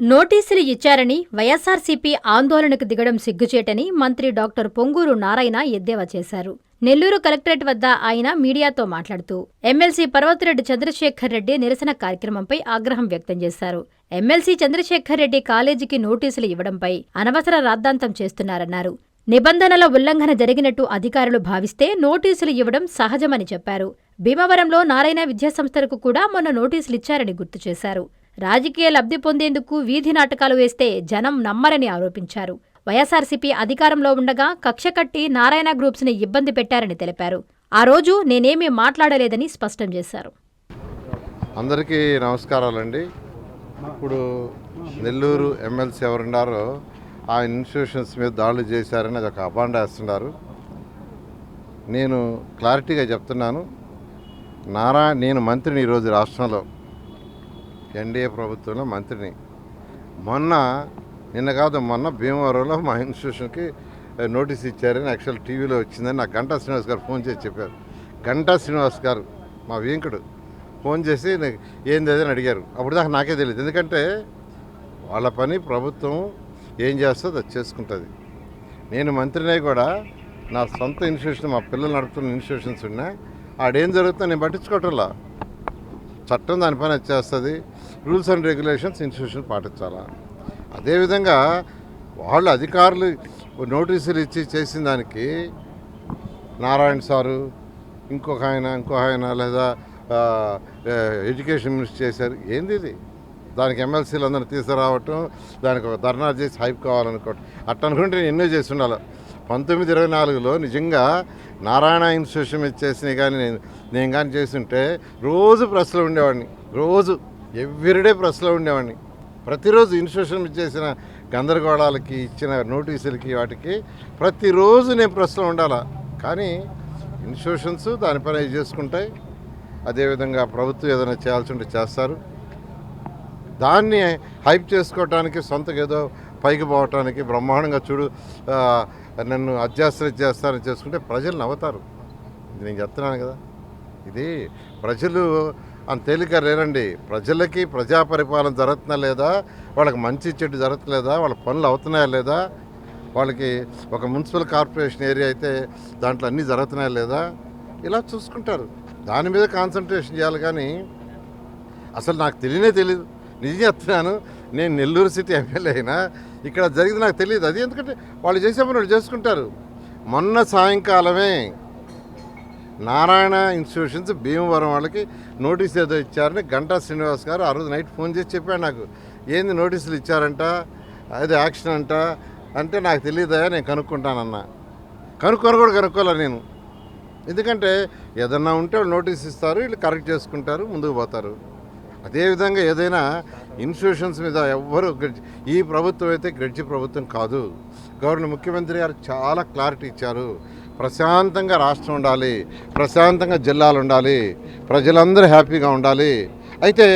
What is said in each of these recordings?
నోటీసులు ఇచ్చారని వైఎస్సార్సీపీ ఆందోళనకు దిగడం సిగ్గుచేటని మంత్రి డాక్టర్ పొంగూరు నారాయణ ఎద్దేవా చేశారు. నెల్లూరు కలెక్టరేట్ వద్ద ఆయన మీడియాతో మాట్లాడుతూ ఎమ్మెల్సీ పర్వతిరెడ్డి చంద్రశేఖర్ రెడ్డి నిరసన కార్యక్రమంపై ఆగ్రహం వ్యక్తం చేశారు. ఎమ్మెల్సీ చంద్రశేఖర్ రెడ్డి కాలేజీకి నోటీసులు ఇవ్వడంపై అనవసర రాద్ధాంతం చేస్తున్నారన్నారు. నిబంధనల ఉల్లంఘన జరిగినట్టు అధికారులు భావిస్తే నోటీసులు ఇవ్వడం సహజమని చెప్పారు. భీమవరంలో నారాయణ విద్యాసంస్థలకు కూడా మొన్న నోటీసులిచ్చారని గుర్తు చేశారు. రాజకీయ లబ్ధి పొందేందుకు వీధి నాటకాలు వేస్తే జనం నమ్మరని ఆరోపించారు. వైఎస్సార్సీపీ అధికారంలో ఉండగా కక్ష కట్టి నారాయణ గ్రూప్స్ని ఇబ్బంది పెట్టారని తెలిపారు. ఆ రోజు నేనేమీ మాట్లాడలేదని స్పష్టం చేశారు. అందరికీ నమస్కారాలండి. ఇప్పుడు నెల్లూరు ఎమ్మెల్సీ ఎవరున్నారో ఆ ఇన్స్టిట్యూషన్స్ మీద దాడులు చేశారని అది ఒక అబాండ వేస్తున్నారు. నేను క్లారిటీగా చెప్తున్నాను, నేను మంత్రిని ఈరోజు రాష్ట్రంలో ఎన్డీఏ ప్రభుత్వంలో మంత్రిని. మొన్న భీమవరంలో మా ఇన్స్టిట్యూషన్కి నోటీస్ ఇచ్చారని యాక్చువల్ టీవీలో వచ్చిందని నాకు గంటా శ్రీనివాస్ గారు ఫోన్ చేసి చెప్పారు. గంటా శ్రీనివాస్ గారు మా వీంకుడు ఫోన్ చేసి ఏంది అని అడిగారు. అప్పుడు దాకా నాకే తెలియదు, ఎందుకంటే వాళ్ళ పని ప్రభుత్వం ఏం చేస్తుందో అది చేసుకుంటుంది. నేను మంత్రినే కూడా నా సొంత ఇన్స్టిట్యూషన్, మా పిల్లలు నడుపుతున్న ఇన్స్టిట్యూషన్స్ ఉన్నా ఆడేం జరుగుతుందో నేను పట్టించుకోవటంలా. చట్టం దానిపైన చేస్తుంది, రూల్స్ అండ్ రెగ్యులేషన్స్ ఇన్స్టిట్యూషన్ పాటించాలా. అదేవిధంగా వాళ్ళు అధికారులు నోటీసులు ఇచ్చి చేసిన దానికి నారాయణ సారు ఇంకో ఆయన లేదా ఎడ్యుకేషన్ మినిస్టర్ చేశారు. ఏంది ఇది? దానికి ఎమ్మెల్సీలు అందరూ తీసుకురావటం, దానికి ఒక ధర్నా చేసి హైప్ కావాలనుకోవటం, అట్ట అనుకుంటే నేను ఎన్నో చేసి ఉండాలి. 1924లో నిజంగా నారాయణ ఇన్స్టిట్యూషన్ మీద చేసినవి కానీ నేను కానీ చేస్తుంటే రోజు ప్రెస్లో ఉండేవాడిని, రోజు ఎవ్రీడే ప్రెస్లో ఉండేవాడిని. ప్రతిరోజు ఇన్స్టిట్యూషన్ మీద చేసిన గందరగోళాలకి ఇచ్చిన నోటీసులకి వాటికి ప్రతిరోజు నేను ప్రెస్లో ఉండాలా. కానీ ఇన్స్టిట్యూషన్స్ దానిపైన చేసుకుంటాయి. అదేవిధంగా ప్రభుత్వం ఏదైనా చేయాల్సి ఉంటే చేస్తారు. దాన్ని హైప్ చేసుకోవటానికి, సొంతగా ఏదో పైకి పోవటానికి బ్రహ్మాండంగా చూడు నన్ను చేస్తారని చేసుకుంటే ప్రజలు నవ్వుతారు. ఇది నేను చెప్తున్నాను కదా, ఇది ప్రజలు అంత తేలిక లేరండి. ప్రజలకి ప్రజా పరిపాలన జరుగుతున్నా లేదా, వాళ్ళకి మంచి చెడు జరగట్లేదా, వాళ్ళ పనులు అవుతున్నాయా లేదా, వాళ్ళకి ఒక మున్సిపల్ కార్పొరేషన్ ఏరియా అయితే దాంట్లో అన్నీ జరుగుతున్నాయా లేదా, ఇలా చూసుకుంటారు. దాని మీద కాన్సన్ట్రేషన్ చేయాలి. కానీ అసలు నాకు తెలియదు. నిజం చెప్తున్నాను, నేను నెల్లూరు సిటీ ఎమ్మెల్యే అయినా ఇక్కడ జరిగింది నాకు తెలియదు. అది ఎందుకంటే వాళ్ళు చేసే పని వాళ్ళు చేసుకుంటారు. మొన్న సాయంకాలమే నారాయణ ఇన్స్టిట్యూషన్స్ భీమవరం వాళ్ళకి నోటీస్ ఏదో ఇచ్చారని గంటా శ్రీనివాస్ గారు ఆ రోజు నైట్ ఫోన్ చేసి చెప్పాడు నాకు. ఏంది నోటీసులు ఇచ్చారంట, అది యాక్షన్ అంట అంటే నాకు తెలియదా, నేను కనుక్కుంటానన్నా. కనుక్కోలే నేను. ఎందుకంటే ఏదన్నా ఉంటే వాళ్ళు నోటీస్ ఇస్తారు, వీళ్ళు కరెక్ట్ చేసుకుంటారు, ముందుకు పోతారు. అదేవిధంగా ఏదైనా ఇన్స్టిట్యూషన్స్ మీద ఎవ్వరు ఈ ప్రభుత్వం అయితే గడిచి ప్రభుత్వం కాదు. ముఖ్యమంత్రి గారు చాలా క్లారిటీ ఇచ్చారు. ప్రశాంతంగా రాష్ట్రం ఉండాలి, ప్రశాంతంగా జిల్లాలు ఉండాలి, ప్రజలందరూ హ్యాపీగా ఉండాలి. అయితే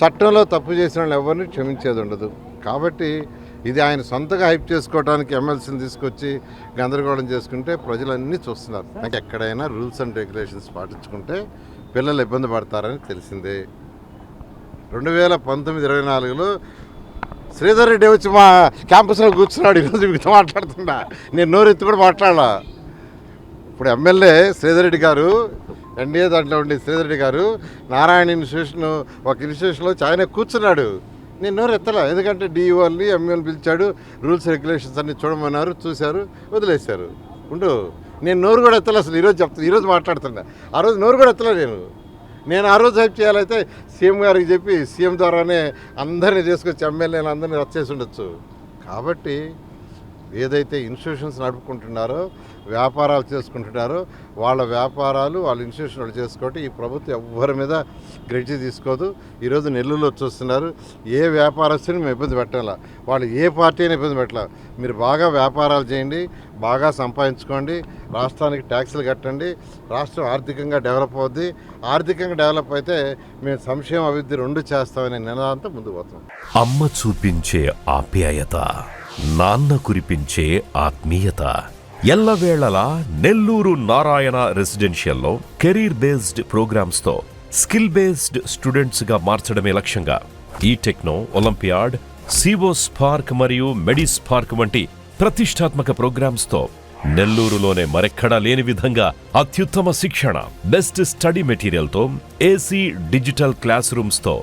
చట్టంలో తప్పు చేసిన వాళ్ళు ఎవరిని క్షమించేది ఉండదు. కాబట్టి ఇది ఆయన సొంతగా హైప్ చేసుకోవడానికి ఎమ్మెల్సీని తీసుకొచ్చి గందరగోళం చేసుకుంటే ప్రజలన్నీ చూస్తున్నారు. నాకు ఎక్కడైనా రూల్స్ అండ్ రెగ్యులేషన్స్ పాటించుకుంటే పిల్లలు ఇబ్బంది పడతారని తెలిసిందే. 2019-24లో శ్రీధర్ రెడ్డి వచ్చి మా క్యాంపస్లో కూర్చున్నాడు. ఈరోజు మీతో మాట్లాడుతున్నా, నేను నోరెత్తి కూడా మాట్లాడాల. ఇప్పుడు ఎమ్మెల్యే శ్రీధర్ రెడ్డి గారు, ఎన్డీఏ దాంట్లో ఉండే శ్రీధర్ రెడ్డి గారు నారాయణ ఇన్స్టిట్యూషన్ ఒక ఇన్స్టిట్యూషన్లో ఆయన కూర్చున్నాడు. నేను నోరు ఎత్తలా, ఎందుకంటే డిఈఓని ఎంఈఓని పిలిచాడు, రూల్స్ రెగ్యులేషన్స్ అన్నీ చూడమన్నారు, చూశారు, వదిలేశారు. నేను నోరు కూడా ఎత్తలే అసలు. ఈరోజు మాట్లాడుతున్నా, ఆ రోజు నోరు కూడా ఎత్తలే. నేను ఆ రోజు హెల్ప్ చేయాలైతే సీఎం గారికి చెప్పి సీఎం ద్వారానే అందరినీ తీసుకొచ్చి ఎమ్మెల్యేలు అందరినీ వచ్చేసి ఉండొచ్చు. కాబట్టి ఏదైతే ఇన్స్టిట్యూషన్స్ నడుపుకుంటున్నారో, వ్యాపారాలు చేసుకుంటున్నారో, వాళ్ళ వ్యాపారాలు వాళ్ళ ఇన్స్టిట్యూషన్ వాళ్ళు చేసుకోవటం ఈ ప్రభుత్వం ఎవ్వరి మీద గ్రెడ్జి తీసుకోదు. ఈరోజు నెల్లూరులో చూస్తున్నారు, ఏ వ్యాపారస్తుని మేము ఇబ్బంది పెట్టాలా, వాళ్ళు ఏ పార్టీ అయినా ఇబ్బంది పెట్టాల. మీరు బాగా వ్యాపారాలు చేయండి, బాగా సంపాదించుకోండి, రాష్ట్రానికి ట్యాక్సులు కట్టండి, రాష్ట్రం ఆర్థికంగా డెవలప్ అవుద్ది. ఆర్థికంగా డెవలప్ అయితే మేము సంక్షేమ అభివృద్ధి రెండు చేస్తామనే నినాదంతో ముందుకు పోతాం. అమ్మ చూపించే ఆప్యాయత, నాన్న కురిపించే ఆత్మీయత ఎల్లవేళలా నెల్లూరు నారాయణ రెసిడెన్షియల్లో కెరీర్ బేస్డ్ ప్రోగ్రామ్స్ తో స్కిల్ బేస్డ్ స్టూడెంట్స్ గా మార్చడమే లక్ష్యంగా ఈ టెక్నో, ఒలింపియాడ్, సివో స్పార్క్ మరియు మెడి స్పార్క్ వంటి ప్రతిష్టాత్మక ప్రోగ్రామ్స్తో నెల్లూరులోనే మరెక్కడా లేని విధంగా అత్యుత్తమ శిక్షణ, బెస్ట్ స్టడీ మెటీరియల్తో, ఏసీ డిజిటల్ క్లాస్ రూమ్స్తో,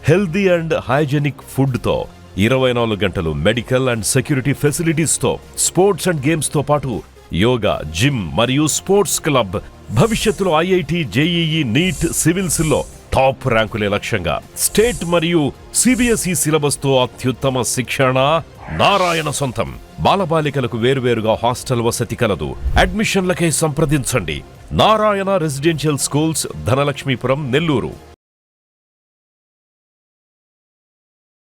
హెల్దీ అండ్ హైజెనిక్ ఫుడ్తో, 24 గంటలు మెడికల్ అండ్ సెక్యూరిటీ ఫెసిలిటీస్తో, స్పోర్ట్స్ అండ్ గేమ్స్తో పాటు యోగా, జిమ్ మరియు స్పోర్ట్స్ క్లబ్, భవిష్యత్తులో ఐఐటి, జేఈఈ, నీట్, సివిల్స్లో టాప్ ర్యాంకులే లక్ష్యంగా, స్టేట్ మరియు సిబిఎస్ఈ సిలబస్తో అత్యుత్తమ శిక్షణ నారాయణ సొంతం. బాలబాలికలకు వేర్వేరుగా హాస్టల్ వసతి కలదు. అడ్మిషన్లకై సంప్రదించండి. Narayana residential schools, Dhanalakshmipuram, Nellore.